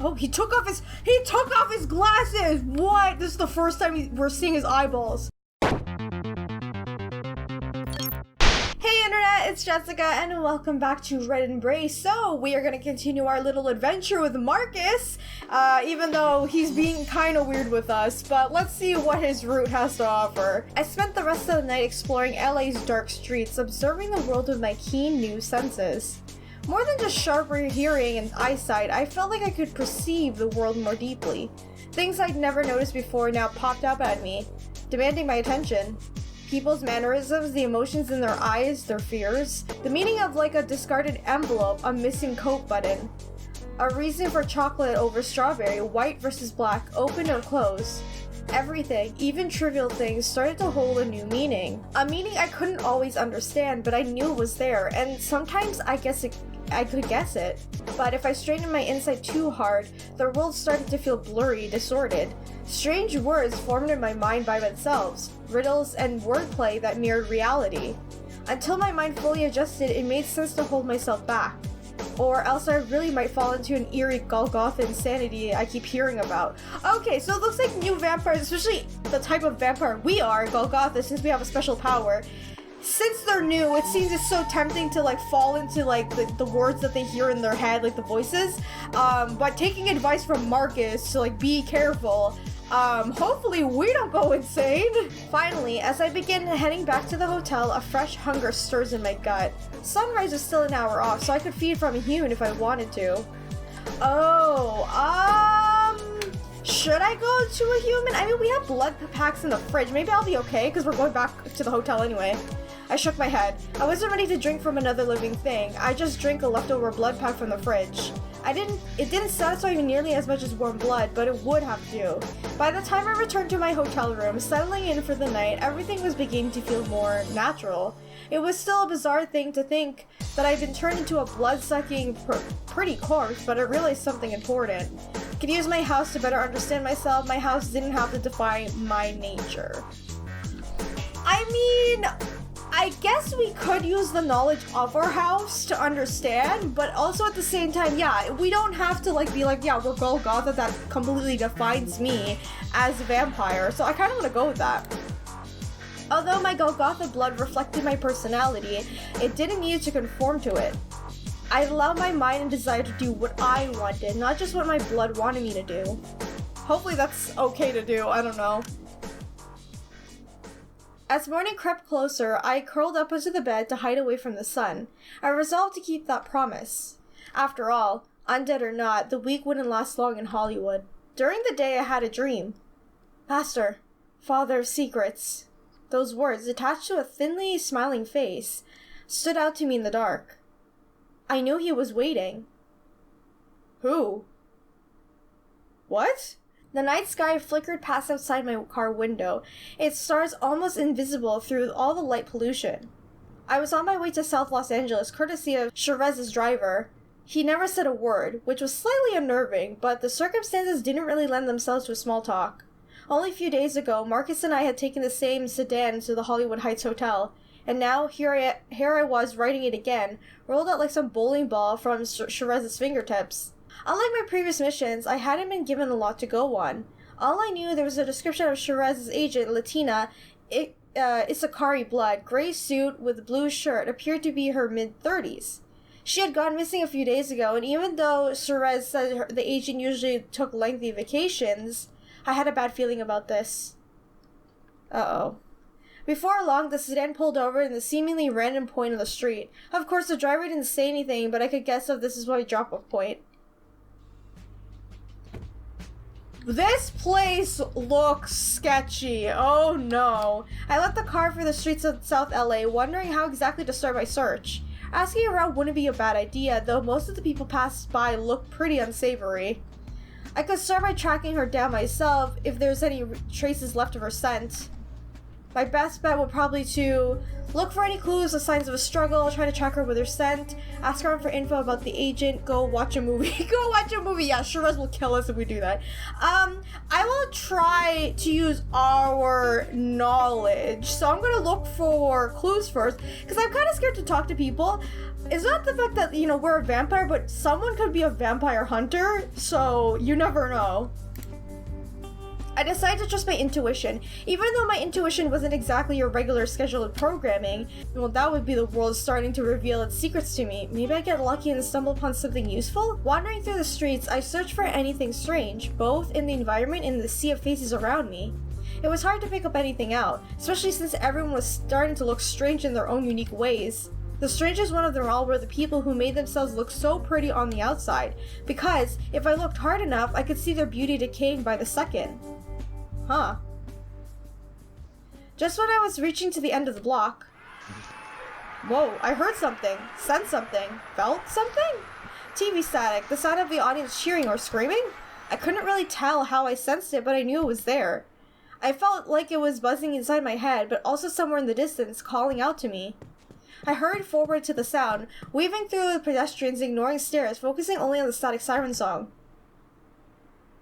Oh, he took off his glasses! What? This is the first time we're seeing his eyeballs. Hey internet, it's Jessica and welcome back to Red Embrace. So, we are going to continue our little adventure with Markus, even though he's being kind of weird with us, but let's see what his route has to offer. I spent the rest of the night exploring LA's dark streets, observing the world with my keen new senses. More than just sharper hearing and eyesight, I felt like I could perceive the world more deeply. Things I'd never noticed before now popped up at me, demanding my attention. People's mannerisms, the emotions in their eyes, their fears, the meaning of like a discarded envelope, a missing coat button, a reason for chocolate over strawberry, white versus black, open or closed. Everything, even trivial things, started to hold a new meaning. A meaning I couldn't always understand, but I knew it was there, and sometimes I could guess it. But if I straightened my insight too hard, the world started to feel blurry, distorted. Strange words formed in my mind by themselves, riddles and wordplay that mirrored reality. Until my mind fully adjusted, it made sense to hold myself back. Or else I really might fall into an eerie Golgotha insanity I keep hearing about. Okay, so it looks like new vampires, especially the type of vampire we are, Golgotha, since we have a special power. Since they're new, it seems it's so tempting to like fall into like the words that they hear in their head, like the voices. But taking advice from Markus to like be careful, hopefully we don't go insane. Finally, as I begin heading back to the hotel, a fresh hunger stirs in my gut. Sunrise is still an hour off, so I could feed from a human if I wanted to. Should I go to a human? I mean, we have blood packs in the fridge. Maybe I'll be okay, because we're going back to the hotel anyway. I shook my head. I wasn't ready to drink from another living thing. I just drank a leftover blood pack from the fridge. It didn't satisfy me nearly as much as warm blood, but it would have to. By the time I returned to my hotel room, settling in for the night, everything was beginning to feel more natural. It was still a bizarre thing to think that I'd been turned into a blood-sucking pretty corpse, but I realized something important. I could use my house to better understand myself. My house didn't have to define my nature. I mean, I guess we could use the knowledge of our house to understand, but also at the same time, yeah, we don't have to like be like, yeah, we're Golgotha, that completely defines me as a vampire, so I kind of want to go with that. Although my Golgotha blood reflected my personality, it didn't need to conform to it. I allowed my mind and desire to do what I wanted, not just what my blood wanted me to do. Hopefully that's okay to do, I don't know. As morning crept closer, I curled up into the bed to hide away from the sun. I resolved to keep that promise. After all, undead or not, the week wouldn't last long in Hollywood. During the day, I had a dream. Master, Father of Secrets. Those words, attached to a thinly smiling face, stood out to me in the dark. I knew he was waiting. Who? What? The night sky flickered past outside my car window, its stars almost invisible through all the light pollution. I was on my way to South Los Angeles, courtesy of Sauris's driver. He never said a word, which was slightly unnerving, but the circumstances didn't really lend themselves to small talk. Only a few days ago, Markus and I had taken the same sedan to the Hollywood Heights Hotel, and now here I was riding it again, rolled out like some bowling ball from Sauris's fingertips. Unlike my previous missions, I hadn't been given a lot to go on. All I knew, there was a description of Sauris's agent, Latina, Isakari blood, gray suit with blue shirt, appeared to be her mid-30s. She had gone missing a few days ago, and even though Saurise said the agent usually took lengthy vacations, I had a bad feeling about this. Uh-oh. Before long, the sedan pulled over in the seemingly random point of the street. Of course, the driver didn't say anything, but I could guess if this is my drop-off point. This place looks sketchy. Oh no. I left the car for the streets of South LA, wondering how exactly to start my search. Asking around wouldn't be a bad idea, though most of the people passed by looked pretty unsavory. I could start by tracking her down myself if there's any traces left of her scent. My best bet would probably to look for any clues or signs of a struggle, try to track her with her scent, ask around for info about the agent, go watch a movie. Go watch a movie! Yeah, Saurise will kill us if we do that. I will try to use our knowledge. So I'm gonna look for clues first, because I'm kind of scared to talk to people. It's not the fact that, we're a vampire, but someone could be a vampire hunter, so you never know. I decided to trust my intuition. Even though my intuition wasn't exactly your regular scheduled programming, well, that would be the world starting to reveal its secrets to me. Maybe I get lucky and stumble upon something useful? Wandering through the streets, I searched for anything strange, both in the environment and in the sea of faces around me. It was hard to pick up anything out, especially since everyone was starting to look strange in their own unique ways. The strangest one of them all were the people who made themselves look so pretty on the outside, because if I looked hard enough, I could see their beauty decaying by the second. Huh. Just when I was reaching to the end of the block... Whoa, I heard something, sensed something, felt something? TV static, the sound of the audience cheering or screaming? I couldn't really tell how I sensed it, but I knew it was there. I felt like it was buzzing inside my head, but also somewhere in the distance, calling out to me. I hurried forward to the sound, weaving through the pedestrians, ignoring stares, focusing only on the static siren song.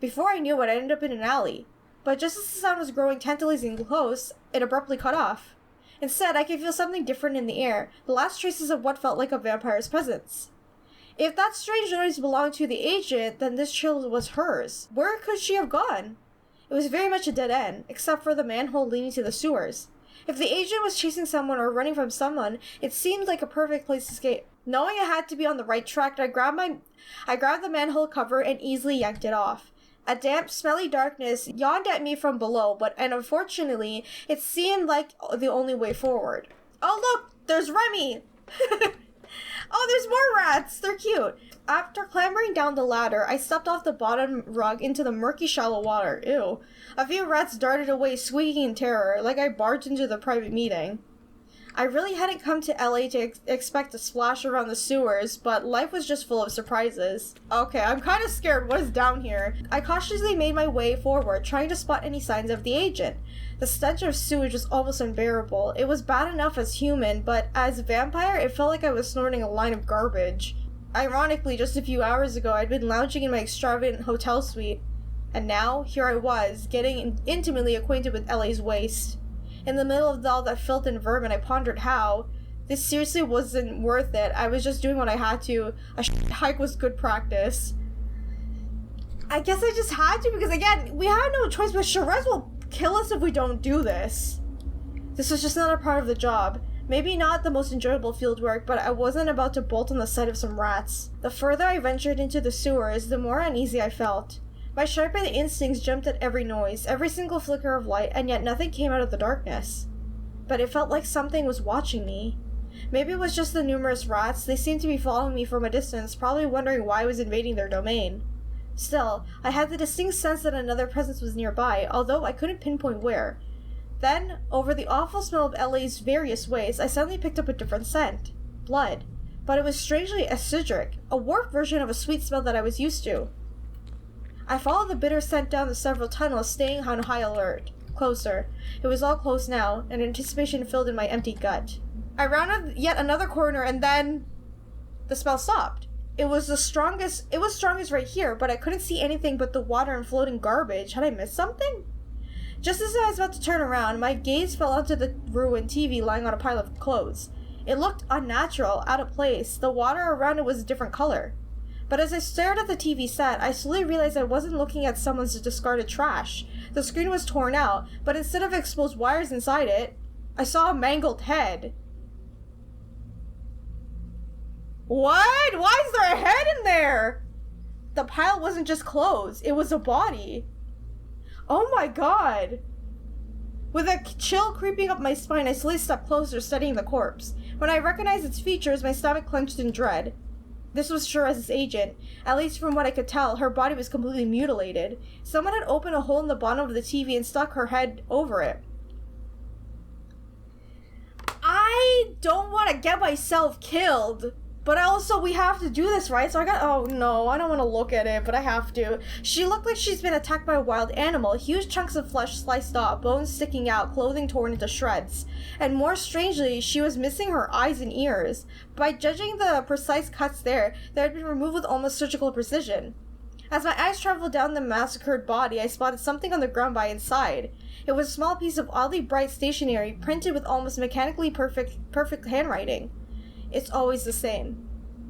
Before I knew it, I ended up in an alley. But just as the sound was growing tantalizing close, it abruptly cut off. Instead, I could feel something different in the air, the last traces of what felt like a vampire's presence. If that strange noise belonged to the agent, then this chill was hers. Where could she have gone? It was very much a dead end, except for the manhole leading to the sewers. If the agent was chasing someone or running from someone, it seemed like a perfect place to escape. Knowing I had to be on the right track, I grabbed the manhole cover and easily yanked it off. A damp, smelly darkness yawned at me from below, and unfortunately, it seemed like the only way forward. Oh look, there's Remy! Oh, there's more rats! They're cute! After clambering down the ladder, I stepped off the bottom rug into the murky, shallow water. Ew. A few rats darted away, squeaking in terror, like I barged into the private meeting. I really hadn't come to LA to expect a splash around the sewers, but life was just full of surprises. Okay, I'm kind of scared. What is down here? I cautiously made my way forward, trying to spot any signs of the agent. The stench of sewage was almost unbearable. It was bad enough as human, but as a vampire, it felt like I was snorting a line of garbage. Ironically, just a few hours ago, I'd been lounging in my extravagant hotel suite. And now, here I was, getting intimately acquainted with LA's waste. In the middle of all that filth and vermin, I pondered how. This seriously wasn't worth it. I was just doing what I had to. A hike was good practice. I guess I just had to, because again, we had no choice, but Saorise will kill us if we don't do this. This was just another part of the job. Maybe not the most enjoyable field work, but I wasn't about to bolt on the sight of some rats. The further I ventured into the sewers, the more uneasy I felt. My sharpened instincts jumped at every noise, every single flicker of light, and yet nothing came out of the darkness. But it felt like something was watching me. Maybe it was just the numerous rats. They seemed to be following me from a distance, probably wondering why I was invading their domain. Still, I had the distinct sense that another presence was nearby, although I couldn't pinpoint where. Then, over the awful smell of LA's various ways, I suddenly picked up a different scent. Blood. But it was strangely acidic, a warped version of a sweet smell that I was used to. I followed the bitter scent down the several tunnels, staying on high alert. Closer. It was all close now, and anticipation filled in my empty gut. I rounded yet another corner, and then... the smell stopped. It was strongest right here, but I couldn't see anything but the water and floating garbage. Had I missed something? Just as I was about to turn around, my gaze fell onto the ruined TV lying on a pile of clothes. It looked unnatural, out of place. The water around it was a different color. But as I stared at the TV set, I slowly realized I wasn't looking at someone's discarded trash. The screen was torn out, but instead of exposed wires inside it, I saw a mangled head. What? Why is there a head in there? The pile wasn't just clothes, it was a body. Oh my god. With a chill creeping up my spine, I slowly stepped closer, studying the corpse. When I recognized its features, my stomach clenched in dread. This was Saurose's agent. At least from what I could tell, her body was completely mutilated. Someone had opened a hole in the bottom of the TV and stuck her head over it. I don't want to get myself killed. But also, we have to do this, right? So oh no, I don't want to look at it, but I have to. She looked like she's been attacked by a wild animal. Huge chunks of flesh sliced off, bones sticking out, clothing torn into shreds. And more strangely, she was missing her eyes and ears. By judging the precise cuts there, they had been removed with almost surgical precision. As my eyes traveled down the massacred body, I spotted something on the ground by its side. It was a small piece of oddly bright stationery, printed with almost mechanically perfect handwriting. It's always the same.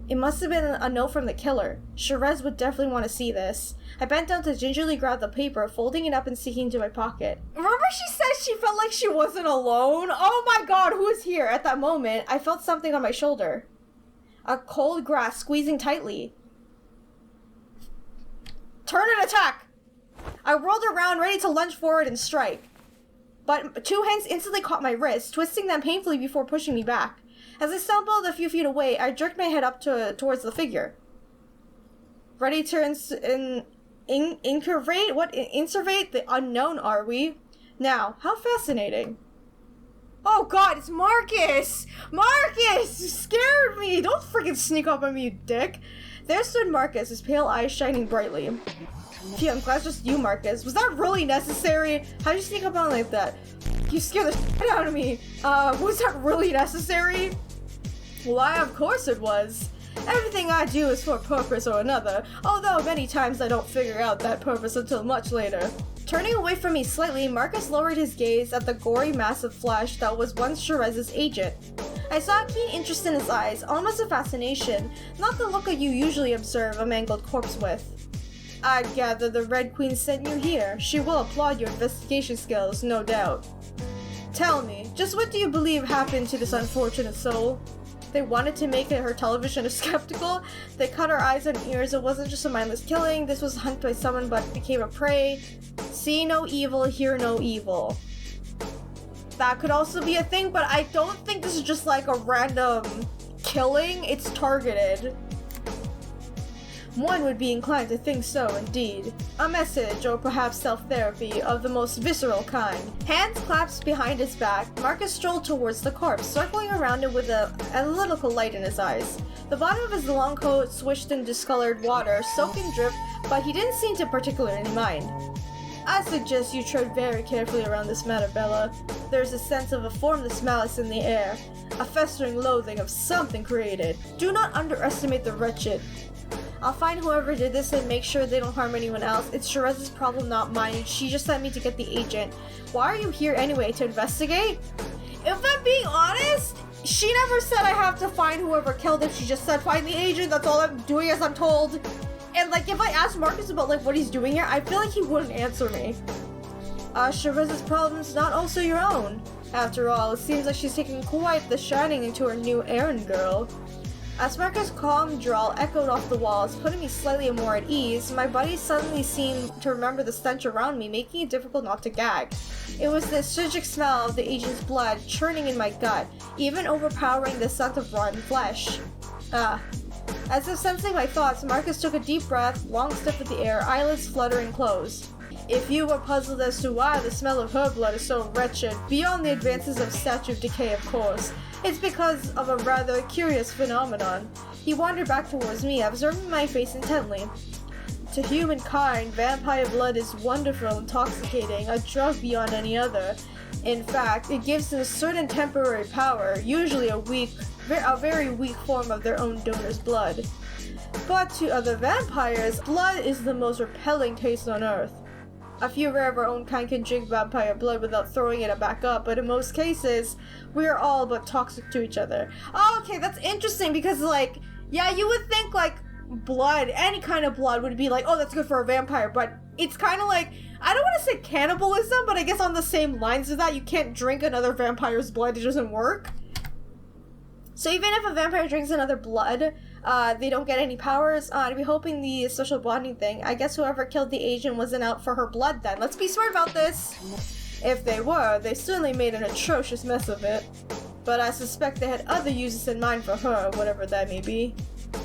It must have been a note from the killer. Saorise would definitely want to see this. I bent down to gingerly grab the paper, folding it up and sticking it into my pocket. Remember she said she felt like she wasn't alone? Oh my god, who is here? At that moment, I felt something on my shoulder. A cold grasp squeezing tightly. Turn and attack! I whirled around, ready to lunge forward and strike. But 2 hands instantly caught my wrist, twisting them painfully before pushing me back. As I stumbled a few feet away, I jerked my head up towards the figure. Ready to insurvey the unknown, are we? Now, how fascinating. Oh god, it's Markus! Markus! You scared me! Don't freaking sneak up on me, you dick! There stood Markus, his pale eyes shining brightly. Phew, I'm glad it's just you, Markus. Was that really necessary? How'd you sneak up on like that? You scared the shit out of me. Was that really necessary? Why, of course it was. Everything I do is for a purpose or another, although many times I don't figure out that purpose until much later. Turning away from me slightly, Markus lowered his gaze at the gory mass of flesh that was once Saorise's agent. I saw a keen interest in his eyes, almost a fascination, not the look you usually observe a mangled corpse with. I gather the Red Queen sent you here. She will applaud your investigation skills, no doubt. Tell me, just what do you believe happened to this unfortunate soul? They wanted to make her television a skeptical. They cut her eyes and ears. It wasn't just a mindless killing. This was hunted by someone but became a prey. See no evil, hear no evil. That could also be a thing, but I don't think this is just like a random killing. It's targeted. One would be inclined to think so, indeed. A message, or perhaps self-therapy, of the most visceral kind. Hands clasped behind his back, Markus strolled towards the corpse, circling around it with an analytical light in his eyes. The bottom of his long coat swished in discolored water, soaking drip, but he didn't seem to particularly mind. I suggest you tread very carefully around this matter, Bella. There's a sense of a formless malice in the air, a festering loathing of something created. Do not underestimate the wretched. I'll find whoever did this and make sure they don't harm anyone else. It's Saorise's problem, not mine. She just sent me to get the agent. Why are you here anyway? To investigate? If I'm being honest, she never said I have to find whoever killed him. She just said find the agent. That's all I'm doing as I'm told. And like if I asked Markus about like what he's doing here, I feel like he wouldn't answer me. Saorise's problem's not also your own. After all, it seems like she's taking quite the shining into her new errand girl. As Markus' calm drawl echoed off the walls, putting me slightly more at ease, my body suddenly seemed to remember the stench around me, making it difficult not to gag. It was the acidic smell of the agent's blood churning in my gut, even overpowering the scent of rotten flesh. As if sensing my thoughts, Markus took a deep breath, long sniff at the air, eyelids fluttering closed. If you were puzzled as to why the smell of her blood is so wretched, beyond the advances of statue of decay, of course, it's because of a rather curious phenomenon. He wandered back towards me, observing my face intently. To humankind, vampire blood is wonderful, intoxicating, a drug beyond any other. In fact, it gives them a certain temporary power, usually a very weak form of their own donor's blood. But to other vampires, blood is the most repelling taste on earth. A few rare of our own kind can drink vampire blood without throwing it back up, but in most cases, we are all but toxic to each other. Oh, okay, that's interesting because, like, yeah, you would think, like, blood, any kind of blood would be like, oh, that's good for a vampire, but it's kind of like, I don't want to say cannibalism, but I guess on the same lines as that, you can't drink another vampire's blood, it doesn't work. So even if a vampire drinks another blood, they don't get any powers. I'd be hoping the social bonding thing. I guess whoever killed the agent wasn't out for her blood then. Let's be smart about this. If they were, they certainly made an atrocious mess of it. But I suspect they had other uses in mind for her, whatever that may be.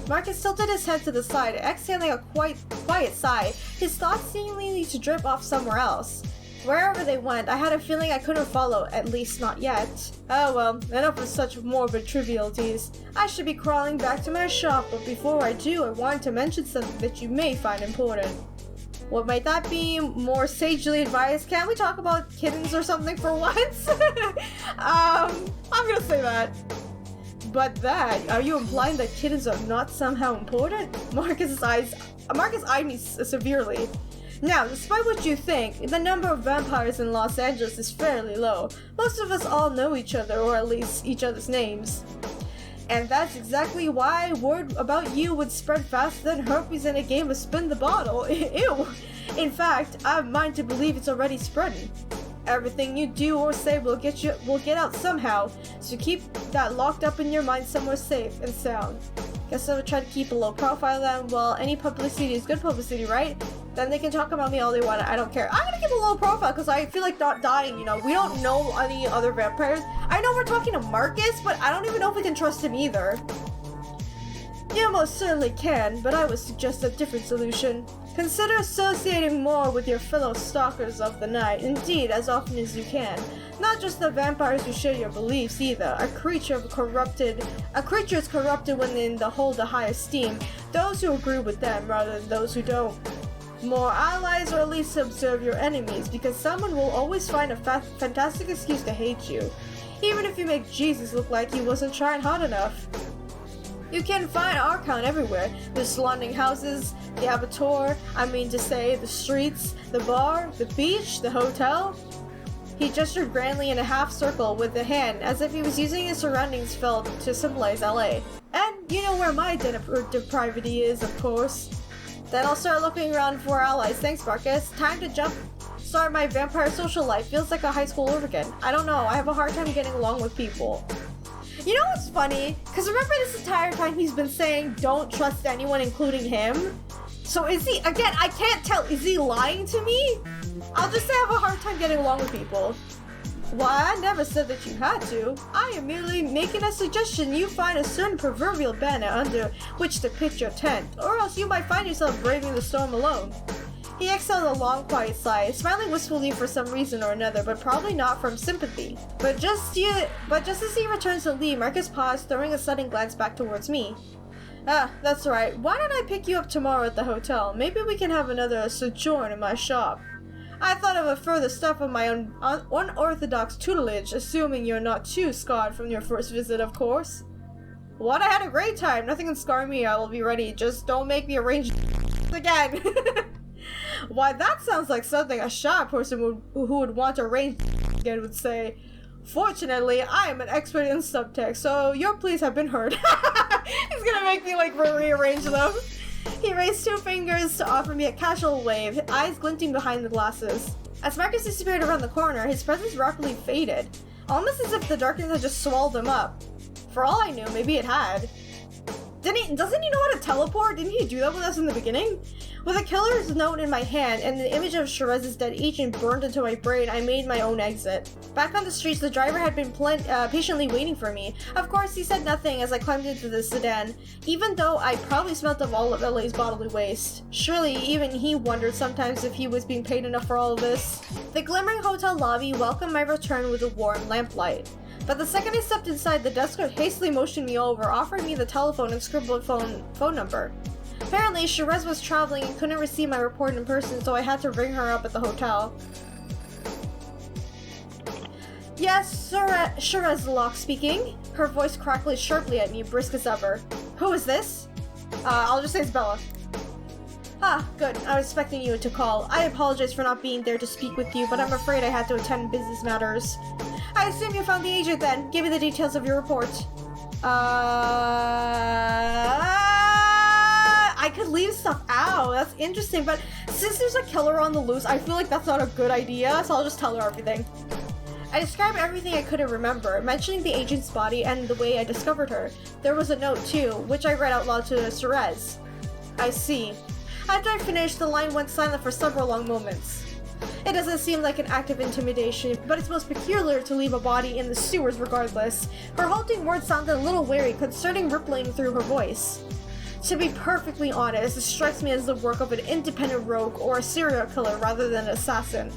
Markus tilted his head to the side, exhaling a quiet sigh, his thoughts seemingly to drip off somewhere else. Wherever they went, I had a feeling I couldn't follow, at least not yet. Oh well, enough of such morbid trivialities. I should be crawling back to my shop, but before I do, I wanted to mention something that you may find important. What might that be? More sagely advised? Can't we talk about kittens or something for once? I'm gonna say that. But that, are you implying that kittens are not somehow important? Markus eyed me severely. Now, despite what you think, the number of vampires in Los Angeles is fairly low. Most of us all know each other, or at least each other's names. And that's exactly why word about you would spread faster than herpes in a game of spin the bottle. Ew! In fact, I have mind to believe it's already spreading. Everything you do or say will get out somehow, so keep that locked up in your mind somewhere safe and sound. Guess I would try to keep a low profile then. Well, any publicity is good publicity, right? Then they can talk about me all they want, I don't care. I'm gonna keep a low profile because I feel like not dying, you know. We don't know any other vampires. I know we're talking to Markus, but I don't even know if we can trust him either. You most certainly can, but I would suggest a different solution. Consider associating more with your fellow stalkers of the night, indeed as often as you can. Not just the vampires who share your beliefs either. A creature is corrupted when they hold a high esteem. Those who agree with them rather than those who don't. More allies, or at least observe your enemies, because someone will always find a fantastic excuse to hate you. Even if you make Jesus look like he wasn't trying hard enough. You can find Argent everywhere. The surrounding houses, the abattoir, the streets, the bar, the beach, the hotel. He gestured grandly in a half circle with the hand, as if he was using his surroundings felt to symbolize LA. And you know where my depravity is, of course. Then I'll start looking around for allies. Thanks, Markus. Time to start my vampire social life. Feels like a high school over again. I don't know, I have a hard time getting along with people. You know what's funny? Because remember this entire time he's been saying don't trust anyone, including him? So is he, again, I can't tell, is he lying to me? I'll just say I have a hard time getting along with people. Why, I never said that you had to. I am merely making a suggestion you find a certain proverbial banner under which to pitch your tent, or else you might find yourself braving the storm alone. He exhaled a long, quiet sigh, smiling wistfully for some reason or another, but probably not from sympathy. But just as he returns to leave, Markus paused, throwing a sudden glance back towards me. Ah, that's right. Why don't I pick you up tomorrow at the hotel? Maybe we can have another sojourn in my shop. I thought of a further step of my own unorthodox tutelage, assuming you're not too scarred from your first visit, of course. What? I had a great time. Nothing can scar me. I will be ready. Just don't make me arrange again. Why, that sounds like something a shy person who would want to arrange again would say. Fortunately, I am an expert in subtext, so your pleas have been heard. He's gonna make me like rearrange them. He raised two fingers to offer me a casual wave, eyes glinting behind the glasses. As Markus disappeared around the corner, his presence rapidly faded, almost as if the darkness had just swallowed him up. For all I knew, maybe it had. Doesn't he know how to teleport? Didn't he do that with us in the beginning? With a killer's note in my hand and the image of Saurose's dead agent burned into my brain, I made my own exit. Back on the streets, the driver had been patiently waiting for me. Of course, he said nothing as I climbed into the sedan, even though I probably smelt of all of LA's bodily waste. Surely, even he wondered sometimes if he was being paid enough for all of this. The glimmering hotel lobby welcomed my return with a warm lamplight. But the second I stepped inside, the desk hastily motioned me over, offering me the telephone and scribbled phone number. Apparently, Saorise was traveling and couldn't receive my report in person, so I had to ring her up at the hotel. Yes, Saorise Locke speaking. Her voice crackled sharply at me, brisk as ever. Who is this? I'll just say it's Bella. Ah, good. I was expecting you to call. I apologize for not being there to speak with you, but I'm afraid I had to attend business matters. I assume you found the agent then. Give me the details of your report. I could leave stuff out. That's interesting, but since there's a killer on the loose, I feel like that's not a good idea, so I'll just tell her everything. I described everything I couldn't remember, mentioning the agent's body and the way I discovered her. There was a note too, which I read out loud to Saorise. I see. After I finished, the line went silent for several long moments. It doesn't seem like an act of intimidation, but it's most peculiar to leave a body in the sewers regardless. Her halting words sounded a little wary, concerning rippling through her voice. To be perfectly honest, it strikes me as the work of an independent rogue or a serial killer rather than an assassin.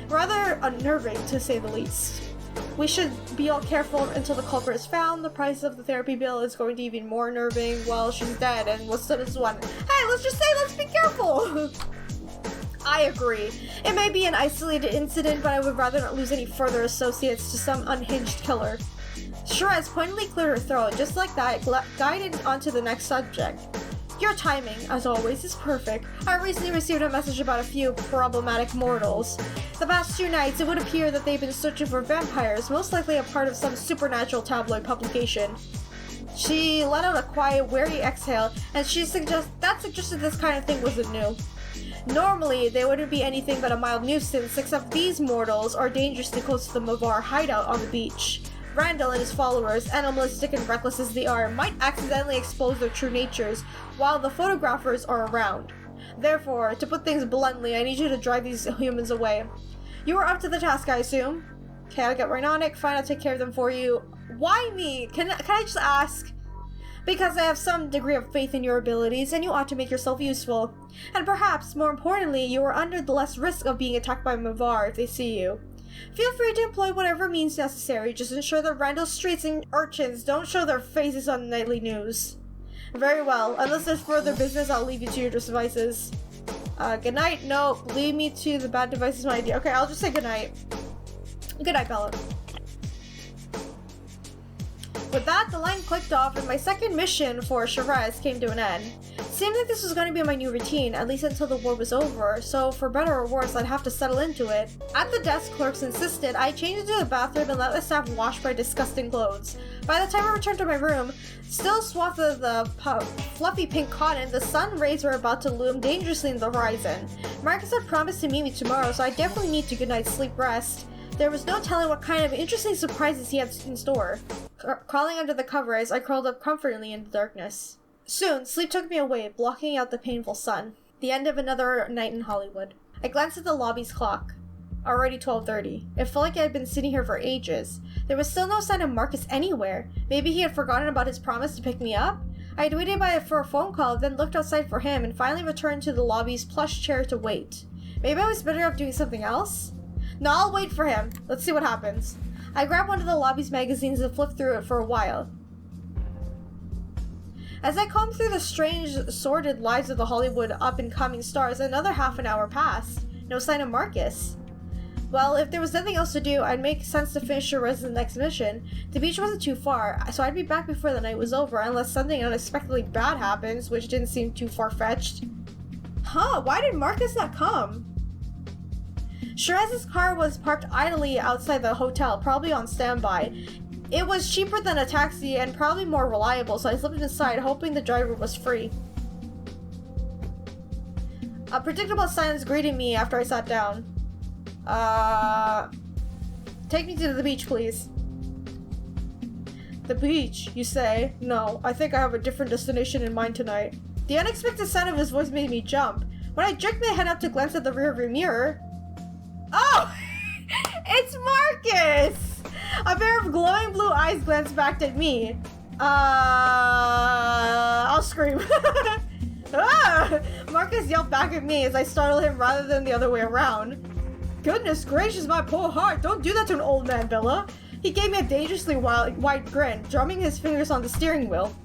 Rather unnerving, to say the least. We should be all careful until the culprit is found. The price of the therapy bill is going to be even more unnerving while she's dead, and what's done is one. Hey, let's just say let's be careful! I agree. It may be an isolated incident, but I would rather not lose any further associates to some unhinged killer. Saorise pointedly cleared her throat, just like that, guided onto the next subject. Your timing, as always, is perfect. I recently received a message about a few problematic mortals. The past 2 nights, it would appear that they've been searching for vampires, most likely a part of some supernatural tabloid publication. She let out a quiet, weary exhale, and that suggested this kind of thing wasn't new. Normally, they wouldn't be anything but a mild nuisance, except these mortals are dangerously close to the Mavar hideout on the beach. Randall and his followers, animalistic and reckless as they are, might accidentally expose their true natures while the photographers are around. Therefore, to put things bluntly, I need you to drive these humans away. You are up to the task, I assume? Okay, I'll get right on it. Fine, I'll take care of them for you. Why me? Can I just ask? Because I have some degree of faith in your abilities, and you ought to make yourself useful. And perhaps, more importantly, you are under the less risk of being attacked by Mavar if they see you. Feel free to employ whatever means necessary, just ensure that Randall Streets and urchins don't show their faces on the nightly news. Very well. Unless there's further business, I'll leave you to your devices. Good night. No, leave me to the bad devices, my idea. Okay, I'll just say good night. Good night, Bella. With that, the line clicked off and my second mission for Saorise came to an end. Seemed like this was going to be my new routine, at least until the war was over, so for better or worse, I'd have to settle into it. At the desk, clerks insisted I change into the bathroom and let the staff wash my disgusting clothes. By the time I returned to my room, still swathed in the fluffy pink cotton, the sun rays were about to loom dangerously in the horizon. Markus had promised to meet me tomorrow, so I definitely need a good night's sleep rest. There was no telling what kind of interesting surprises he had in store. Crawling under the covers, I curled up comfortably in the darkness. Soon, sleep took me away, blocking out the painful sun. The end of another night in Hollywood. I glanced at the lobby's clock. Already 12:30. It felt like I had been sitting here for ages. There was still no sign of Markus anywhere. Maybe he had forgotten about his promise to pick me up? I had waited for a phone call, then looked outside for him, and finally returned to the lobby's plush chair to wait. Maybe I was better off doing something else? No, I'll wait for him. Let's see what happens. I grabbed one of the lobby's magazines and flipped through it for a while. As I combed through the strange, sordid lives of the Hollywood up-and-coming stars, another half an hour passed. No sign of Markus. Well, if there was nothing else to do, I'd make sense to finish Sauris's next mission. The beach wasn't too far, so I'd be back before the night was over, unless something unexpectedly bad happens, which didn't seem too far-fetched. Huh, why did Markus not come? Sauris's car was parked idly outside the hotel, probably on standby. It was cheaper than a taxi and probably more reliable, so I slipped inside, hoping the driver was free. A predictable silence greeted me after I sat down. Take me to the beach, please. The beach, you say? No, I think I have a different destination in mind tonight. The unexpected sound of his voice made me jump. When I jerked my head up to glance at the rearview mirror... Oh! It's Markus! A pair of glowing blue eyes glanced back at me. I'll scream. Ah! Markus yelled back at me as I startled him rather than the other way around. Goodness gracious, my poor heart! Don't do that to an old man, Bella! He gave me a dangerously wide grin, drumming his fingers on the steering wheel.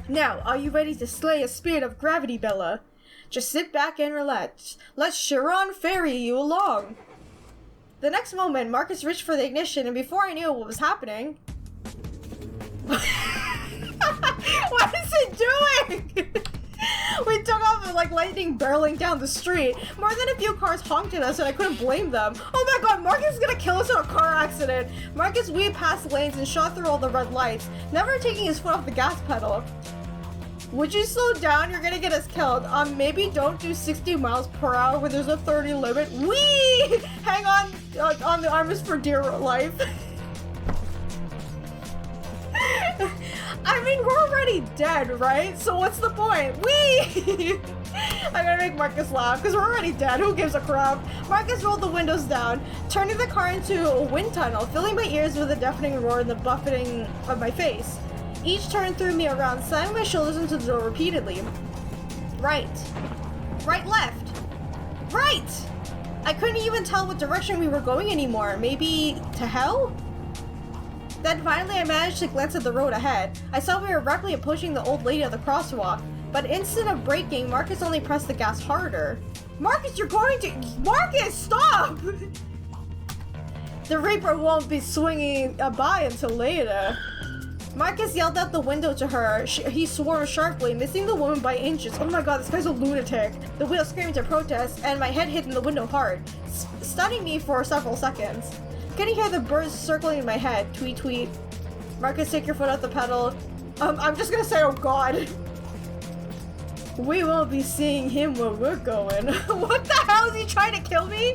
Now, are you ready to slay a spirit of gravity, Bella? Just sit back and relax. Let Chiron ferry you along. The next moment, Markus reached for the ignition, and before I knew what was happening... What is it doing? We took off like lightning barreling down the street. More than a few cars honked at us, and I couldn't blame them. Oh my god, Markus is gonna kill us in a car accident. Markus weaved past lanes and shot through all the red lights, never taking his foot off the gas pedal. Would you slow down? You're gonna get us killed. Maybe don't do 60 miles per hour when there's a 30 limit. Whee! Hang on the arms for dear life. I mean, we're already dead, right? So what's the point? Whee! I'm gonna make Markus laugh, because we're already dead. Who gives a crap? Markus rolled the windows down, turning the car into a wind tunnel, filling my ears with a deafening roar and the buffeting of my face. Each turn threw me around, slamming my shoulders into the door repeatedly. Right. Right, left. Right! I couldn't even tell what direction we were going anymore. Maybe to hell? Then finally I managed to glance at the road ahead. I saw we were rapidly approaching the old lady at the crosswalk, but instead of braking, Markus only pressed the gas harder. Markus, you're going to... Markus, stop! The Reaper won't be swinging by until later. Markus yelled out the window to her. He swore sharply, missing the woman by inches. Oh my god, this guy's a lunatic. The wheel screamed to protest, and my head hit in the window hard, stunning me for several seconds. Couldn't hear the birds circling in my head. Tweet, tweet. Markus, take your foot off the pedal. I'm just gonna say, oh god. We won't be seeing him where we're going. What the hell, is he trying to kill me?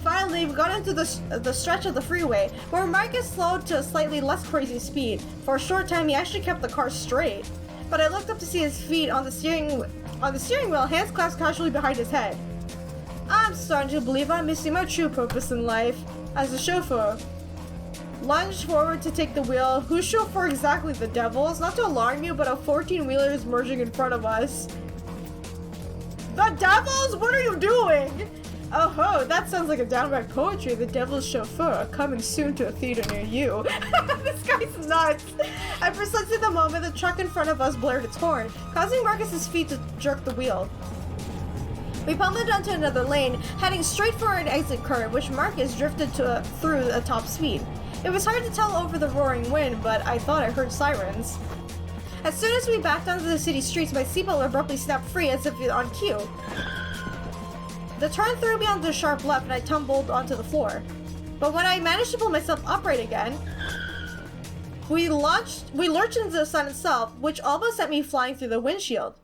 Finally, we got into the stretch of the freeway, where Markus slowed to a slightly less crazy speed. For a short time, he actually kept the car straight. But I looked up to see his feet on the steering wheel, hands clasped casually behind his head. I'm starting to believe I'm missing my true purpose in life, as a chauffeur. Lunged forward to take the wheel. Whose chauffeur exactly? The devil's? Not to alarm you, but a 14-wheeler is merging in front of us. The Devils? What are you doing? Oh ho, that sounds like a downright poetry. The Devil's Chauffeur, coming soon to a theater near you. This guy's nuts. At precisely the moment, the truck in front of us blared its horn, causing Markus's feet to jerk the wheel. We plummeted onto another lane, heading straight for an exit curve, which Markus drifted through at top speed. It was hard to tell over the roaring wind, but I thought I heard sirens. As soon as we backed onto the city streets, my seatbelt abruptly snapped free as if on cue. The turn threw me onto the sharp left and I tumbled onto the floor. But when I managed to pull myself upright again, we lurched into the sun itself, which almost sent me flying through the windshield.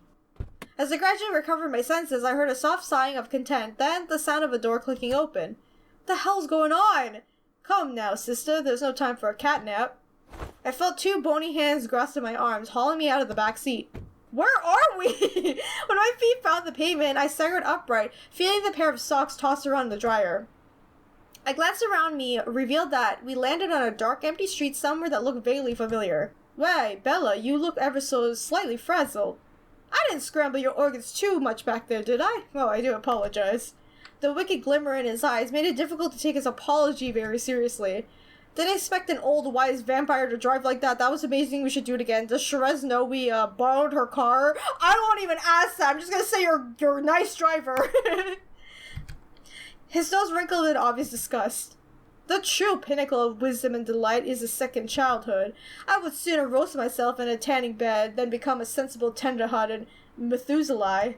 As I gradually recovered my senses, I heard a soft sighing of content, then the sound of a door clicking open. What the hell's going on? Come now, sister, there's no time for a catnap. I felt two bony hands grasping my arms, hauling me out of the back seat. Where are we? When my feet found the pavement, I staggered upright, feeling the pair of socks tossed around the dryer. I glanced around me, revealed that we landed on a dark, empty street somewhere that looked vaguely familiar. Why, Bella, you look ever so slightly frazzled. I didn't scramble your organs too much back there, did I? Oh, I do apologize. The wicked glimmer in his eyes made it difficult to take his apology very seriously. Didn't expect an old, wise vampire to drive like that. That was amazing. We should do it again. Does Sherez know we borrowed her car? I don't want to even ask that. I'm just gonna say you're a nice driver. His nose wrinkled in obvious disgust. The true pinnacle of wisdom and delight is a second childhood. I would sooner roast myself in a tanning bed than become a sensible, tender-hearted Methuselah.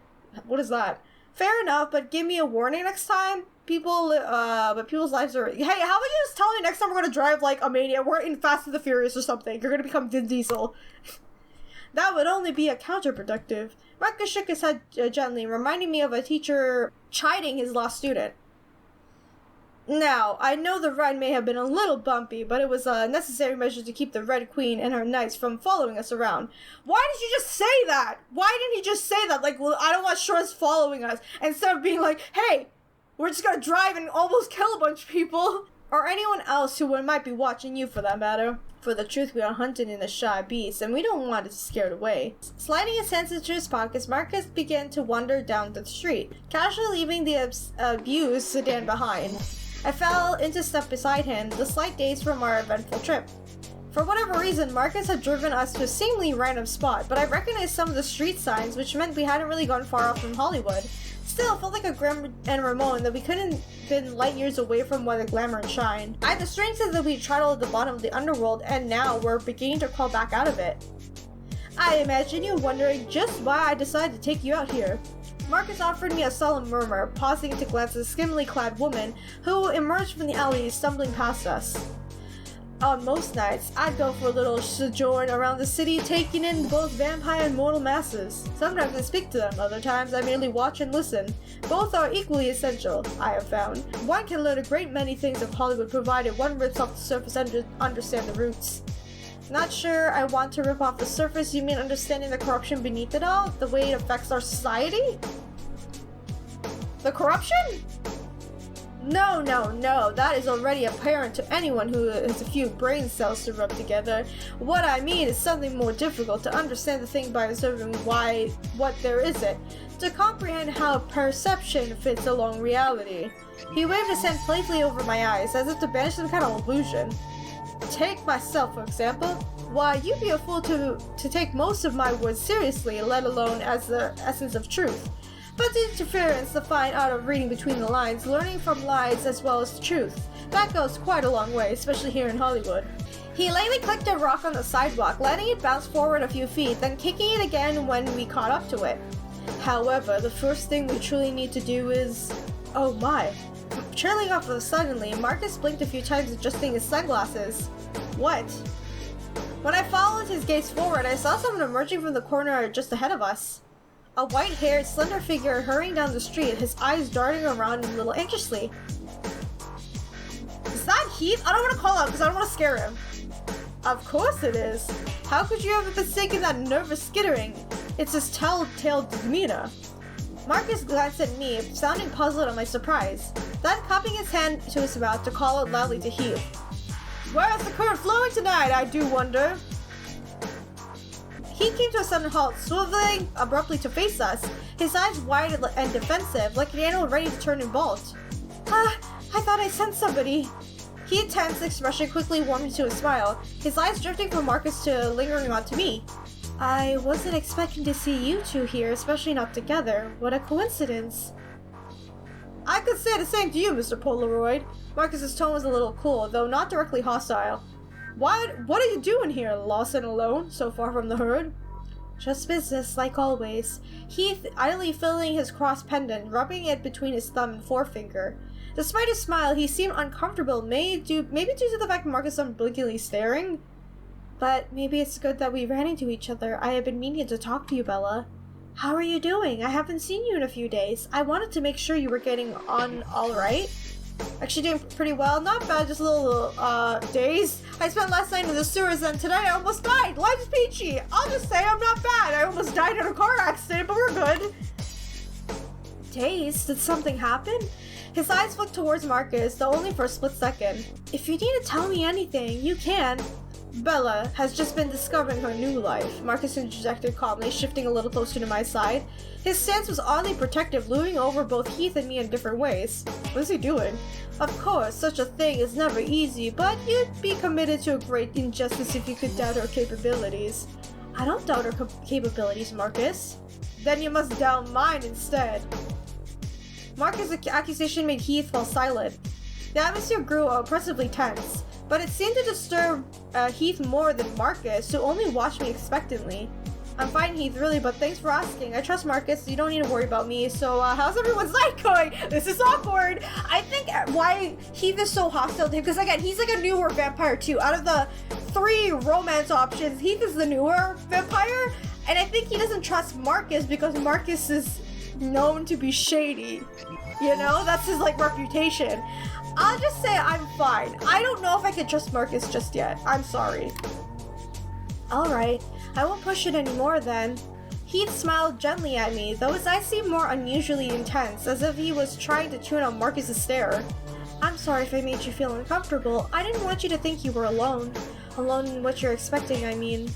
What is that? Fair enough, but give me a warning next time. But people's lives are... Hey, how about you just tell me next time we're gonna drive like a maniac? We're in Fast and the Furious or something. You're gonna become Vin Diesel. That would only be a counterproductive. Markus shook his head gently, reminding me of a teacher chiding his lost student. Now, I know the ride may have been a little bumpy, but it was a necessary measure to keep the Red Queen and her knights from following us around. Why did you just say that? Why didn't he just say that? Like, well, I don't want Sherez following us. Instead of being like, hey, we're just gonna drive and almost kill a bunch of people. Or anyone else who might be watching you, for that matter. For the truth, we are hunted in a shy beast, and we don't want it scared away. Sliding his hands into his pockets, Markus began to wander down the street, casually leaving the abused sedan behind. I fell into step beside him, the slight daze from our eventful trip. For whatever reason, Markus had driven us to a seemingly random spot, but I recognized some of the street signs, which meant we hadn't really gone far off from Hollywood. Still, it felt like a Grim and Ramon that we couldn't have been light years away from where the glamour and shine. I had the strange sense that we traveled at the bottom of the underworld, and now we're beginning to crawl back out of it. I imagine you wondering just why I decided to take you out here. Markus offered me a solemn murmur, pausing to glance at a skimmily clad woman who emerged from the alley, stumbling past us. On most nights, I'd go for a little sojourn around the city, taking in both vampire and mortal masses. Sometimes I speak to them, other times I merely watch and listen. Both are equally essential, I have found. One can learn a great many things of Hollywood provided one rips off the surface and understand the roots. Not sure I want to rip off the surface. You mean understanding the corruption beneath it all? The way it affects our society? The corruption? No, that is already apparent to anyone who has a few brain cells to rub together. What I mean is something more difficult, to understand the thing by observing what there isn't, to comprehend how perception fits along reality. He waved his hand playfully over my eyes, as if to banish some kind of illusion. Take myself, for example. Why, you'd be a fool to take most of my words seriously, let alone as the essence of truth. But the interference, the fine art of reading between the lines, learning from lies as well as the truth, that goes quite a long way, especially here in Hollywood. He lightly clicked a rock on the sidewalk, letting it bounce forward a few feet, then kicking it again when we caught up to it. However, the first thing we truly need to do is... Oh my. Trailing off suddenly, Markus blinked a few times, adjusting his sunglasses. What? When I followed his gaze forward, I saw someone emerging from the corner just ahead of us. A white-haired, slender figure hurrying down the street, his eyes darting around a little anxiously. Is that Heath? I don't want to call out because I don't want to scare him. Of course it is. How could you have mistaken that nervous skittering? It's his telltale demeanor. Markus glanced at me, sounding puzzled at my surprise, then cupping his hand to his mouth to call out loudly to Heath. Where is the current flowing tonight, I do wonder? He came to a sudden halt, swiveling abruptly to face us, his eyes wide and defensive, like an animal ready to turn and bolt. I thought I sensed somebody. Heath's tense expression quickly warmed into a smile, his eyes drifting from Markus to lingering onto me. I wasn't expecting to see you two here, especially not together. What a coincidence. I could say the same to you, Mr. Polaroid. Marcus's tone was a little cool, though not directly hostile. What are you doing here, lost and alone, so far from the herd? Just business, like always. Heath idly filling his cross pendant, rubbing it between his thumb and forefinger. Despite his smile, he seemed uncomfortable, maybe due to the fact Markus was unblinkingly staring. But maybe it's good that we ran into each other. I have been meaning to talk to you, Bella. How are you doing? I haven't seen you in a few days. I wanted to make sure you were getting on alright. Actually doing pretty well. Not bad, just a little, dazed. I spent last night in the sewers and tonight I almost died. Life's peachy. I'll just say I'm not bad. I almost died in a car accident, but we're good. Dazed? Did something happen? His eyes flicked towards Markus, though only for a split second. If you need to tell me anything, you can. Bella has just been discovering her new life, Markus interjected calmly, shifting a little closer to my side. His stance was oddly protective, looming over both Heath and me in different ways. What is he doing? Of course, such a thing is never easy, but you'd be committed to a great injustice if you could doubt her capabilities. I don't doubt her capabilities, Markus. Then you must doubt mine instead. Markus' accusation made Heath fall silent. The atmosphere grew oppressively tense, but it seemed to disturb Heath more than Markus, who only watched me expectantly. I'm fine, Heath, really, but thanks for asking. I trust Markus, so you don't need to worry about me. So, how's everyone's night going? This is awkward. I think why Heath is so hostile to him, because again, he's like a newer vampire too. Out of the 3 romance options, Heath is the newer vampire, and I think he doesn't trust Markus because Markus is known to be shady. You know, that's his like reputation. I'll just say I'm fine. I don't know if I can trust Markus just yet. I'm sorry. Alright, I won't push it anymore then. Heath smiled gently at me, though his eyes seemed more unusually intense, as if he was trying to tune out Markus' stare. I'm sorry if I made you feel uncomfortable. I didn't want you to think you were alone. Alone in what you're expecting, I mean.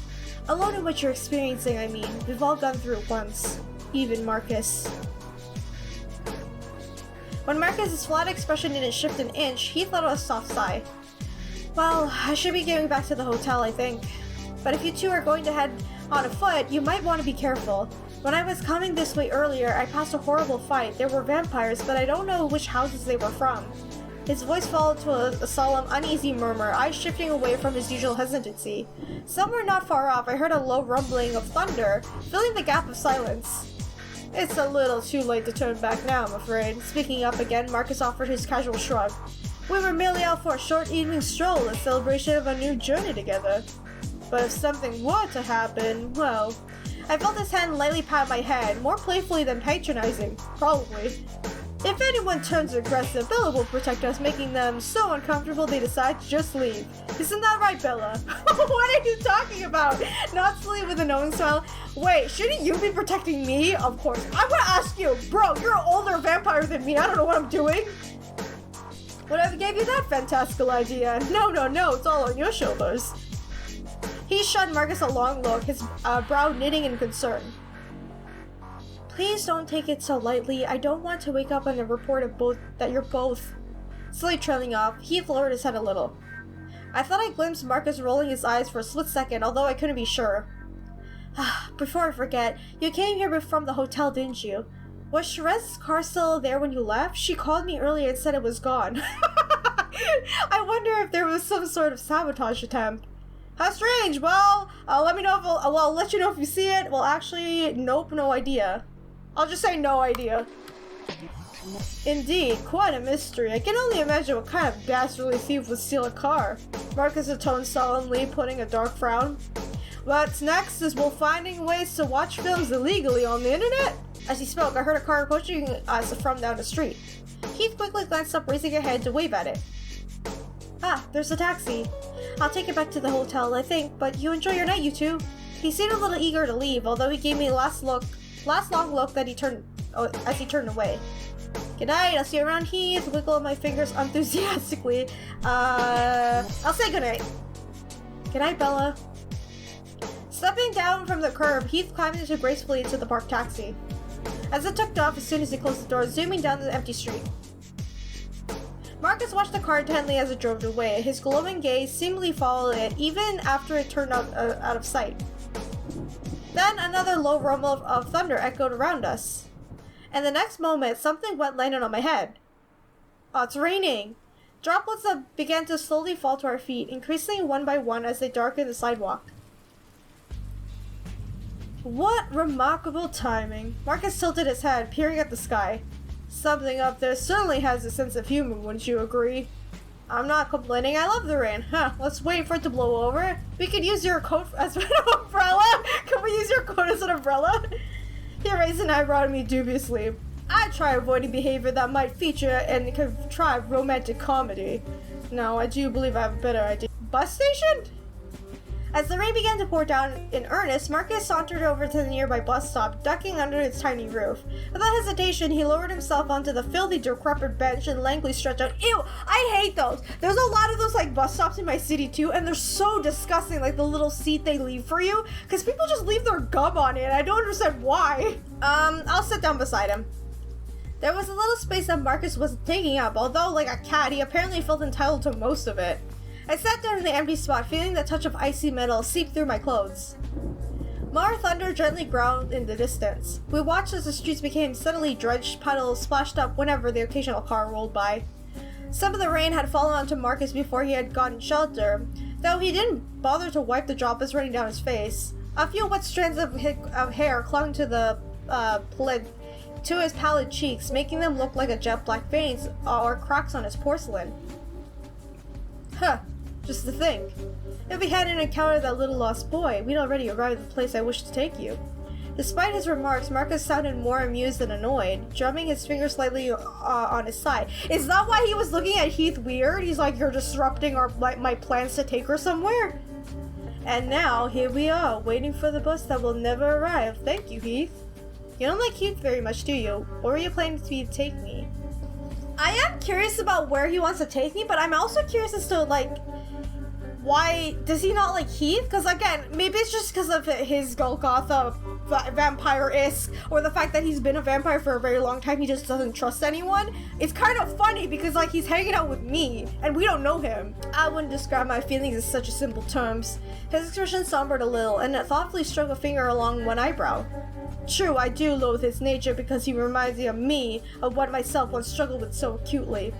Alone in what you're experiencing, I mean. We've all gone through it once. Even Markus. When Markus' flat expression didn't shift an inch, Heath let out a soft sigh. Well, I should be getting back to the hotel, I think. But if you two are going to head on afoot, you might want to be careful. When I was coming this way earlier, I passed a horrible fight. There were vampires, but I don't know which houses they were from. His voice fell to a solemn, uneasy murmur, eyes shifting away from his usual hesitancy. Somewhere not far off, I heard a low rumbling of thunder, filling the gap of silence. It's a little too late to turn back now, I'm afraid. Speaking up again, Markus offered his casual shrug. We were merely out for a short evening stroll, a celebration of a new journey together. But if something were to happen, well... I felt his hand lightly pat my head, more playfully than patronizing. Probably. If anyone turns aggressive, Bella will protect us, making them so uncomfortable they decide to just leave. Isn't that right, Bella? What are you talking about? Not silly with a knowing smile. Wait, shouldn't you be protecting me? Of course. I want to ask you, bro, you're an older vampire than me. I don't know what I'm doing. Whatever gave you that fantastical idea? No, it's all on your shoulders. He shot Markus a long look, his brow knitting in concern. Please don't take it so lightly. I don't want to wake up on the report of that you're both... Slowly trailing off, he lowered his head a little. I thought I glimpsed Markus rolling his eyes for a split second, although I couldn't be sure. Before I forget, you came here from the hotel, didn't you? Was Therese's car still there when you left? She called me earlier and said it was gone. I wonder if there was some sort of sabotage attempt. How strange. Well, let me know if I'll let you know if you see it. Well, actually, nope, no idea. I'll just say no idea. Indeed, quite a mystery. I can only imagine what kind of dastardly thief would steal a car. Markus intoned solemnly, putting a dark frown. What's next is we're finding ways to watch films illegally on the internet. As he spoke, I heard a car approaching us from down the street. Heath quickly glanced up, raising her head to wave at it. Ah, there's a taxi. I'll take it back to the hotel, I think, but you enjoy your night, you two. He seemed a little eager to leave, although he gave me a last long look that as he turned away. Good night, I'll see you around, Heath. Wiggle my fingers enthusiastically. I'll say good night. Good night, Bella. Stepping down from the curb, Heath climbed gracefully into the parked taxi. As it took off as soon as he closed the door, zooming down the empty street. Markus watched the car intently as it drove away. His glowing gaze seemingly followed it, even after it turned out of sight. Then another low rumble of thunder echoed around us. And the next moment, something wet landed on my head. Oh, it's raining! Droplets that began to slowly fall to our feet, increasing one by one as they darkened the sidewalk. What remarkable timing! Markus tilted his head, peering at the sky. Something up there certainly has a sense of humor, wouldn't you agree? I'm not complaining, I love the rain. Huh, let's wait for it to blow over. We could use your coat as an umbrella? Can we use your coat as an umbrella? He raised an eyebrow at me dubiously. I try avoiding behavior that might feature and contrived romantic comedy. No, I do believe I have a better idea. Bus station? As the rain began to pour down in earnest, Markus sauntered over to the nearby bus stop, ducking under its tiny roof. Without hesitation, he lowered himself onto the filthy, decrepit bench and languidly stretched out. Ew! I hate those! There's a lot of those, bus stops in my city, too, and they're so disgusting, the little seat they leave for you, because people just leave their gum on it, and I don't understand why. I'll sit down beside him. There was a little space that Markus wasn't taking up, although, like a cat, he apparently felt entitled to most of it. I sat down in the empty spot, feeling the touch of icy metal seep through my clothes. More thunder gently growled in the distance. We watched as the streets became suddenly drenched, puddles splashed up whenever the occasional car rolled by. Some of the rain had fallen onto Markus before he had gotten shelter, though he didn't bother to wipe the droplets running down his face. A few wet strands of hair clung to his pallid cheeks, making them look like jet black veins or cracks on his porcelain. Huh. Just to think. If we hadn't encountered that little lost boy, we'd already arrived at the place I wished to take you. Despite his remarks, Markus sounded more amused than annoyed, drumming his finger slightly on his side. Is that why he was looking at Heath weird? He's like, you're disrupting my plans to take her somewhere? And now, here we are, waiting for the bus that will never arrive. Thank you, Heath. You don't like Heath very much, do you? Or are you planning to take me? I am curious about where he wants to take me, but I'm also curious as to, why does he not like Heath? Because again, maybe it's just because of his Golgotha vampire-esque, or the fact that he's been a vampire for a very long time, he just doesn't trust anyone. It's kind of funny because he's hanging out with me and we don't know him. I wouldn't describe my feelings in such simple terms. His expression sombered a little and thoughtfully stroked a finger along one eyebrow. True, I do loathe his nature because he reminds me of what myself once struggled with so acutely.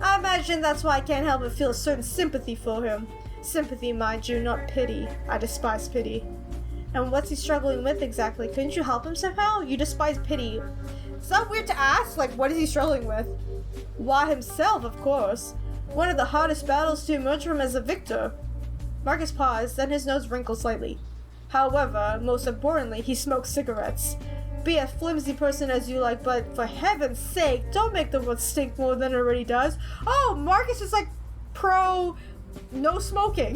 I imagine that's why I can't help but feel a certain sympathy for him. Sympathy, mind you, not pity. I despise pity. And what's he struggling with exactly? Couldn't you help him somehow? You despise pity. Is that weird to ask? What is he struggling with? Why, himself, of course. One of the hardest battles to emerge from as a victor. Markus paused, then his nose wrinkled slightly. However, most importantly, he smokes cigarettes. Be a flimsy person as you like, but for heaven's sake, don't make the world stink more than it already does. Oh, Markus is pro no smoking.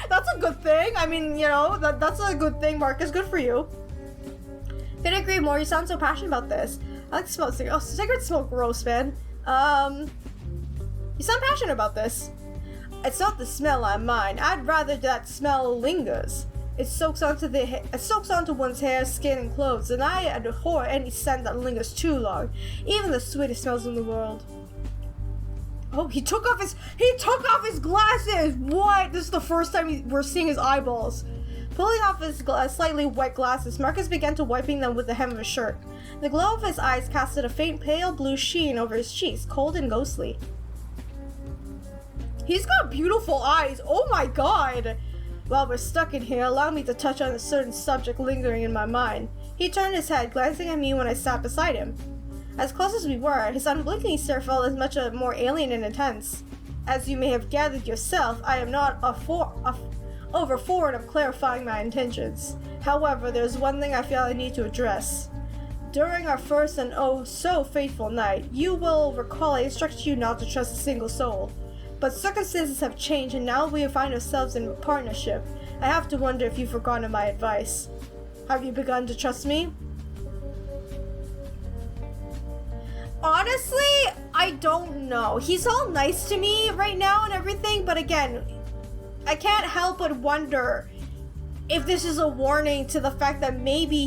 That's a good thing. I mean, that's a good thing, Markus. Good for you. Couldn't agree more. You sound so passionate about this. I like to smoke cigarettes. Oh, cigarettes smell gross, man. You sound passionate about this. It's not the smell I mind. I'd rather that smell lingers. It soaks onto one's hair, skin, and clothes, and I abhor any scent that lingers too long, even the sweetest smells in the world. Oh, he took off his glasses! What? This is the first time we're seeing his eyeballs. Pulling off his slightly wet glasses, Markus began to wiping them with the hem of his shirt. The glow of his eyes casted a faint pale blue sheen over his cheeks, cold and ghostly. He's got beautiful eyes! Oh my god! While we're stuck in here, allow me to touch on a certain subject lingering in my mind. He turned his head, glancing at me when I sat beside him. As close as we were, his unblinking stare felt as much more alien and intense. As you may have gathered yourself, I am not over forward of clarifying my intentions. However, there's one thing I feel I need to address. During our first and oh so fateful night, you will recall I instructed you not to trust a single soul. But circumstances have changed and now we find ourselves in a partnership. I have to wonder if you've forgotten my advice. Have you begun to trust me? Honestly, I don't know. He's all nice to me right now and everything, but again, I can't help but wonder if this is a warning to the fact that maybe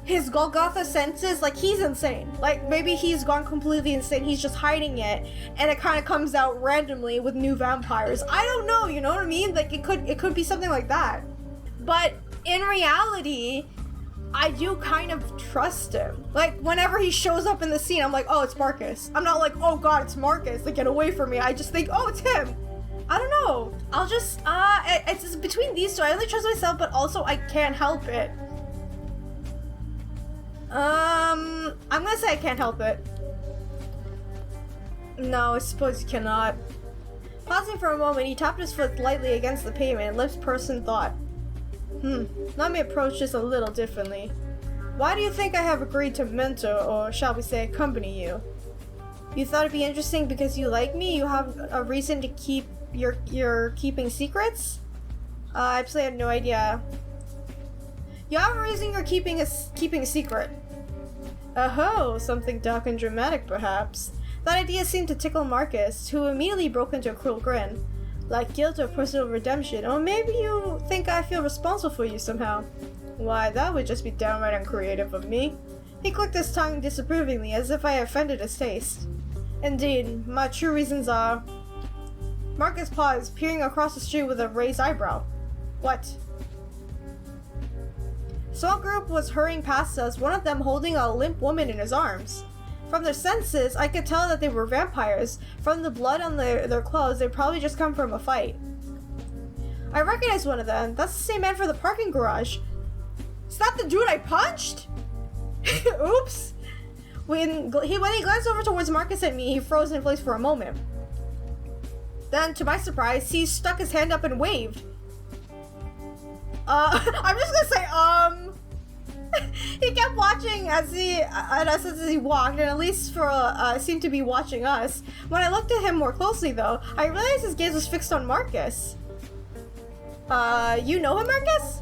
his Golgotha senses, like, he's insane. Like, maybe he's gone completely insane. He's just hiding it, and it kind of comes out randomly with new vampires. I don't know, you know what I mean? Like, it could be something like that. But in reality, I do kind of trust him. Like, whenever he shows up in the scene, I'm like, oh, it's Markus. I'm not like, oh god, it's Markus. Like, get away from me. I just think, oh, it's him. I don't know. I'll just, it's between these two. I only trust myself, but also I can't help it. I'm gonna say I can't help it. No, I suppose you cannot. Pausing for a moment, he tapped his foot lightly against the pavement, lips pursed in thought. Let me approach this a little differently. Why do you think I have agreed to mentor, or shall we say accompany you? You thought it'd be interesting because you like me? You have a reason to keep you're keeping secrets? I absolutely have no idea. You have a reason you're keeping a secret. Oh, something dark and dramatic, perhaps. That idea seemed to tickle Markus, who immediately broke into a cruel grin. Like guilt or personal redemption, or maybe you think I feel responsible for you somehow. Why, that would just be downright uncreative of me. He clicked his tongue disapprovingly, as if I offended his taste. Indeed, my true reasons are... Markus paused, peering across the street with a raised eyebrow. What? A small group was hurrying past us, one of them holding a limp woman in his arms. From their senses, I could tell that they were vampires. From the blood on their clothes, they'd probably just come from a fight. I recognized one of them. That's the same man for the parking garage. Is that the dude I punched? Oops. When he glanced over towards Markus and me, he froze in place for a moment. Then, to my surprise, he stuck his hand up and waved. I'm just gonna say, he kept watching at us as he walked, and at least seemed to be watching us. When I looked at him more closely, though, I realized his gaze was fixed on Markus. You know him, Markus?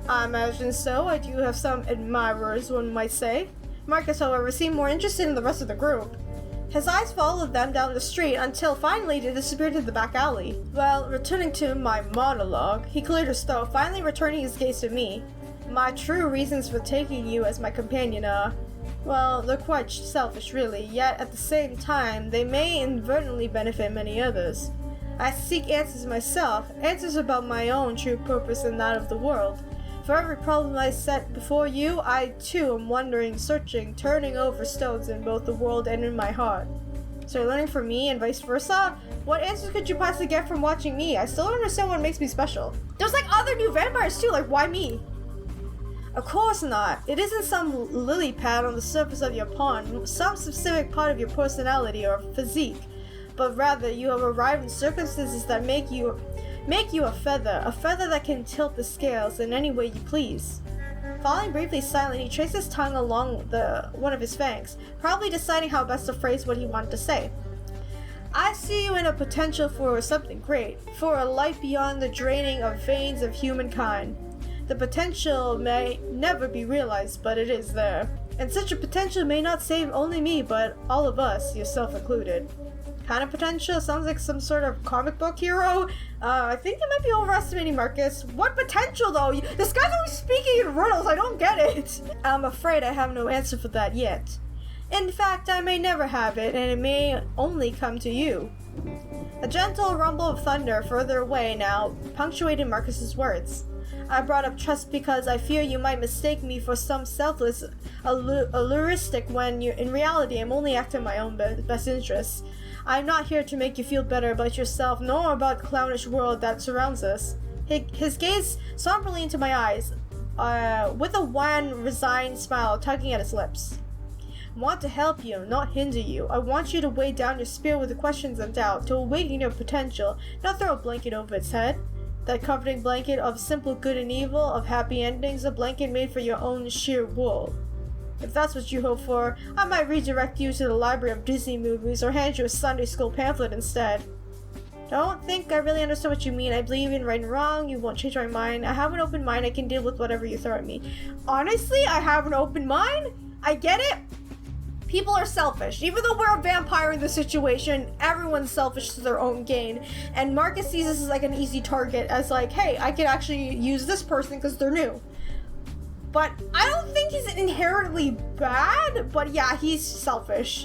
I imagine so. I do have some admirers, one might say. Markus, however, seemed more interested in the rest of the group. His eyes followed them down the street until finally they disappeared to the back alley. Well, returning to my monologue, he cleared his throat, finally returning his gaze to me. My true reasons for taking you as my companion are, well, they're quite selfish really, yet at the same time, they may inadvertently benefit many others. I seek answers myself, answers about my own true purpose and that of the world. For every problem I set before you, I too am wondering, searching, turning over stones in both the world and in my heart. So you're learning from me and vice versa? What answers could you possibly get from watching me? I still don't understand what makes me special. There's like other new vampires too, like why me? Of course not. It isn't some lily pad on the surface of your pond, some specific part of your personality or physique, but rather you have arrived in circumstances that make you a feather that can tilt the scales in any way you please. Falling briefly silent, he traced his tongue along one of his fangs, probably deciding how best to phrase what he wanted to say. I see you in a potential for something great, for a light beyond the draining of veins of humankind. The potential may never be realized, but it is there. And such a potential may not save only me, but all of us, yourself included. Kind of potential? Sounds like some sort of comic book hero. I think you might be overestimating Markus. What potential though? This guy's always speaking in riddles, I don't get it. I'm afraid I have no answer for that yet. In fact, I may never have it, and it may only come to you. A gentle rumble of thunder further away now punctuated Markus's words. I brought up trust because I fear you might mistake me for some selfless alluristic when in reality I'm only acting in my own best interests. I'm not here to make you feel better about yourself nor about the clownish world that surrounds us. His gaze somberly into my eyes, with a wan, resigned smile tugging at his lips. I want to help you, not hinder you. I want you to weigh down your spirit with the questions and doubt, to awaken your potential, not throw a blanket over its head. That comforting blanket of simple good and evil, of happy endings, a blanket made for your own sheer wool. If that's what you hope for, I might redirect you to the library of Disney movies or hand you a Sunday school pamphlet instead. Don't think I really understand what you mean. I believe in right and wrong. You won't change my mind. I have an open mind. I can deal with whatever you throw at me. Honestly, I have an open mind. I get it. People are selfish. Even though we're a vampire in this situation, everyone's selfish to their own gain. And Markus sees this as like an easy target, as like, hey, I could actually use this person because they're new. But I don't think he's inherently bad, but yeah, he's selfish.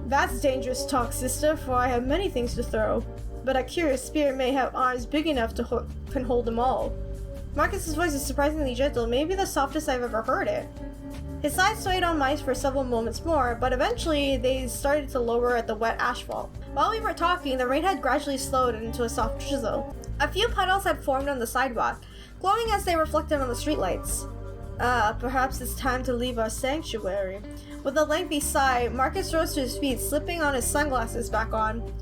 That's dangerous talk, sister, for I have many things to throw. But a curious spirit may have arms big enough to can hold them all. Markus's voice is surprisingly gentle, maybe the softest I've ever heard it. His sides swayed on mine for several moments more, but eventually they started to lower at the wet asphalt. While we were talking, the rain had gradually slowed into a soft drizzle. A few puddles had formed on the sidewalk, glowing as they reflected on the streetlights. Perhaps it's time to leave our sanctuary. With a lengthy sigh, Markus rose to his feet, slipping on his sunglasses back on.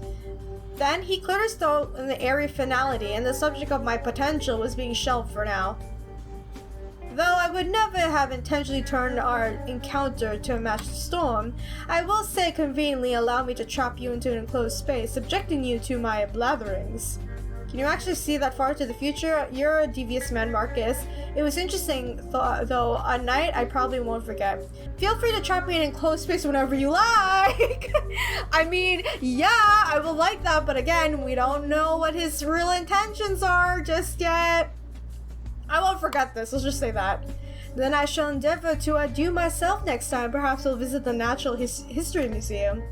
Then he cleared his throat in the airy finality, and the subject of my potential was being shelved for now. Though I would never have intentionally turned our encounter to a matched storm, I will say conveniently allow me to trap you into an enclosed space, subjecting you to my blatherings. Can you actually see that far into the future? You're a devious man, Markus. It was interesting, though, a night I probably won't forget. Feel free to trap me in an enclosed space whenever you like! I mean, yeah, I will like that, but again, we don't know what his real intentions are just yet. I won't forget this, let's just say that. Then I shall endeavor to outdo myself next time. Perhaps we'll visit the Natural History Museum.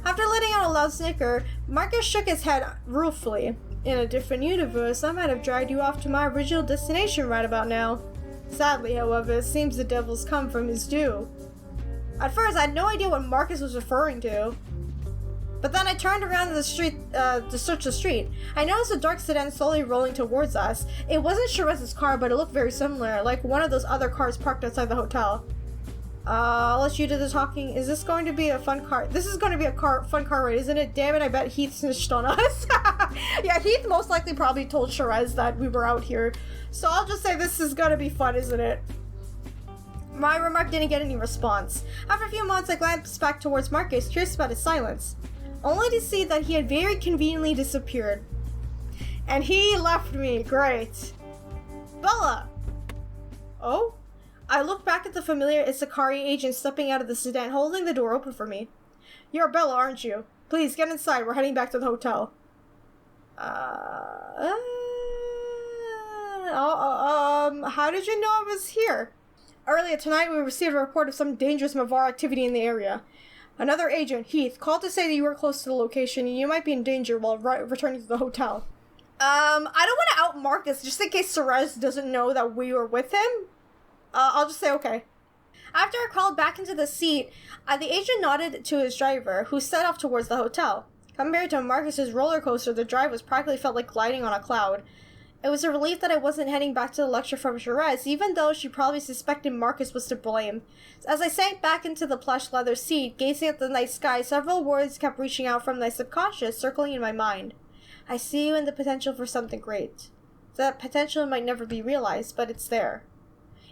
After letting out a loud snicker, Markus shook his head ruefully. In a different universe, I might have dragged you off to my original destination right about now. Sadly, however, it seems the devil's come from his due. At first, I had no idea what Markus was referring to. But then I turned around the street to search the street. I noticed a dark sedan slowly rolling towards us. It wasn't Shaireza's car, but it looked very similar, like one of those other cars parked outside the hotel. I'll let you do the talking. Is this going to be a fun car? This is going to be a fun car ride, isn't it? Damn it, I bet Heath snitched on us. Yeah, Heath most likely probably told Saorise that we were out here. So I'll just say this is going to be fun, isn't it? My remark didn't get any response. After a few moments, I glanced back towards Markus, curious about his silence, only to see that he had very conveniently disappeared. And he left me. Great. Bella! Oh? I looked back at the familiar Isakari agent stepping out of the sedan, holding the door open for me. You're Bella, aren't you? Please, get inside. We're heading back to the hotel. How did you know I was here? Earlier tonight, we received a report of some dangerous Mavar activity in the area. Another agent, Heath, called to say that you were close to the location and you might be in danger while returning to the hotel. I don't want to out Markus, just in case Saorise doesn't know that we were with him. I'll just say okay. After I crawled back into the seat, the agent nodded to his driver, who set off towards the hotel. Compared to Markus's roller coaster, the drive was practically felt like gliding on a cloud. It was a relief that I wasn't heading back to the lecture from Saorise, even though she probably suspected Markus was to blame. As I sank back into the plush leather seat, gazing at the night sky, several words kept reaching out from my subconscious, circling in my mind. I see you in the potential for something great. That potential might never be realized, but it's there.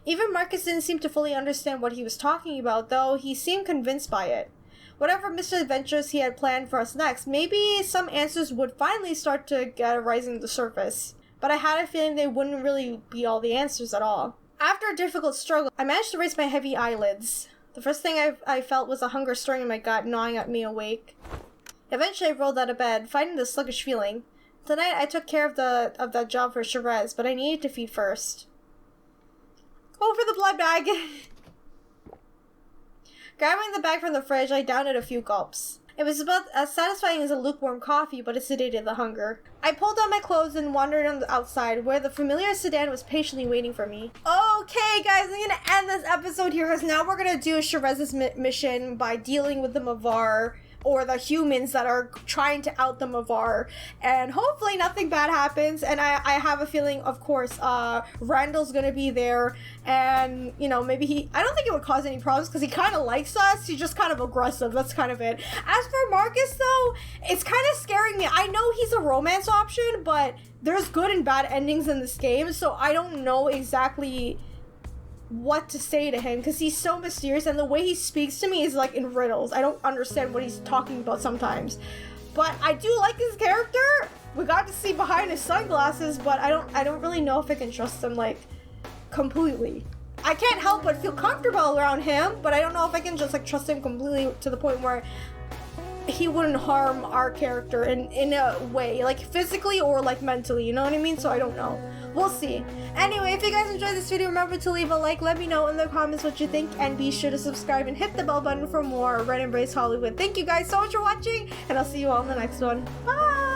Even Markus didn't seem to fully understand what he was talking about, though he seemed convinced by it. Whatever misadventures he had planned for us next, maybe some answers would finally start to get rising to the surface. But I had a feeling they wouldn't really be all the answers at all. After a difficult struggle, I managed to raise my heavy eyelids. The first thing I felt was a hunger stirring in my gut, gnawing at me awake. Eventually I rolled out of bed, fighting the sluggish feeling. Tonight I took care of that job for Saorise, but I needed to feed first. Go for the blood bag! Grabbing the bag from the fridge, I downed it a few gulps. It was about as satisfying as a lukewarm coffee, but it sedated the hunger. I pulled on my clothes and wandered on the outside, where the familiar sedan was patiently waiting for me. Okay, guys, I'm gonna end this episode here, because now we're gonna do Shaireza's mission by dealing with the Mavar or the humans that are trying to out them are, and hopefully nothing bad happens. And I have a feeling, of course, Randall's gonna be there, and you know, maybe I don't think it would cause any problems because he kind of likes us. He's just kind of aggressive. That's kind of it. As for Markus though, it's kind of scaring me. I know he's a romance option, but there's good and bad endings in this game, so I don't know exactly what to say to him because he's so mysterious, and the way he speaks to me is like in riddles. I don't understand what he's talking about sometimes, but I do like his character. We got to see behind his sunglasses, but I don't really know if I can trust him like completely. I can't help but feel comfortable around him, but I don't know if I can just like trust him completely to the point where he wouldn't harm our character in a way, like physically or like mentally, you know what I mean? So I don't know. We'll see. Anyway, if you guys enjoyed this video, remember to leave a like, let me know in the comments what you think, and be sure to subscribe and hit the bell button for more Red Embrace Hollywood. Thank you guys so much for watching, and I'll see you all in the next one. Bye!